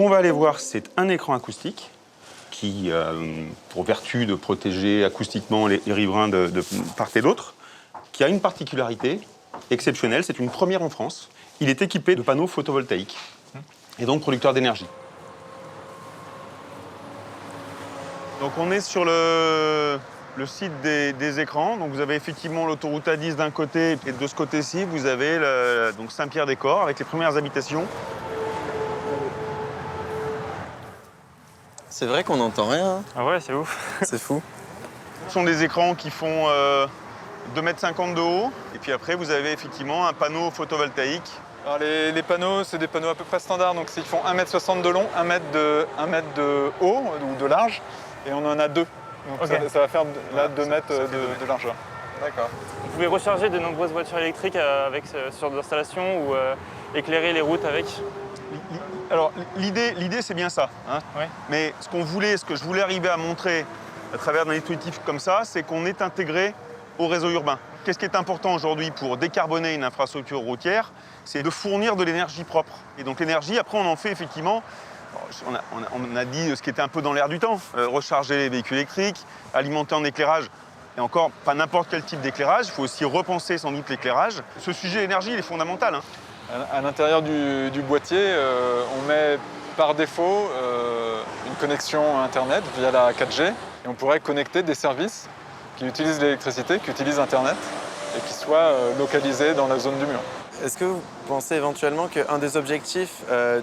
qu'on va aller voir, c'est un écran acoustique qui, pour vertu de protéger acoustiquement les riverains de part et d'autre, qui a une particularité exceptionnelle, c'est une première en France. Il est équipé de panneaux photovoltaïques et donc producteur d'énergie. Donc on est sur le site des écrans. Donc vous avez effectivement l'autoroute A10 d'un côté et de ce côté-ci, vous avez donc Saint-Pierre-des-Corps avec les premières habitations. C'est vrai qu'on n'entend rien. Hein. Ah ouais, c'est ouf. C'est fou. Ce sont des écrans qui font 2,50 m de haut. Et puis après, vous avez effectivement un panneau photovoltaïque. Alors les panneaux, c'est des panneaux à peu près standards. Donc ils font 1,60 m de long, 1 mètre de haut ou de large. Et on en a deux. Donc Okay. ça va faire là 2 mètres de largeur. D'accord. Vous pouvez recharger de nombreuses voitures électriques avec ce genre d'installation ou éclairer les routes avec. Alors l'idée c'est bien ça. Hein. Ouais. Mais ce que je voulais arriver à montrer à travers un dispositif comme ça, c'est qu'on est intégré au réseau urbain. Qu'est-ce qui est important aujourd'hui pour décarboner une infrastructure routière? C'est de fournir de l'énergie propre. Et donc l'énergie, après on en fait effectivement, on a dit ce qui était un peu dans l'air du temps, recharger les véhicules électriques, alimenter en éclairage. Et encore, pas n'importe quel type d'éclairage, il faut aussi repenser sans doute l'éclairage. Ce sujet énergie, il est fondamental. Hein. À l'intérieur du boîtier, on met par défaut une connexion Internet via la 4G. Et on pourrait connecter des services qui utilisent l'électricité, qui utilisent Internet et qui soient localisés dans la zone du mur. Est-ce que vous pensez éventuellement qu'un des objectifs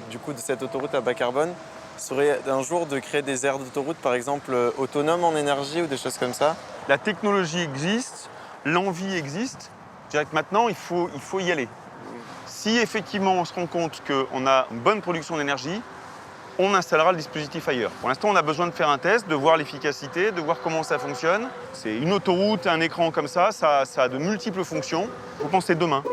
du coup, de cette autoroute à bas carbone serait d'un jour de créer des aires d'autoroute, par exemple autonomes en énergie ou des choses comme ça? La technologie existe, l'envie existe. Je dirais que maintenant, il faut y aller. Si effectivement on se rend compte qu'on a une bonne production d'énergie, on installera le dispositif ailleurs. Pour l'instant, on a besoin de faire un test, de voir l'efficacité, de voir comment ça fonctionne. C'est une autoroute, un écran comme ça a de multiples fonctions. Il faut penser demain.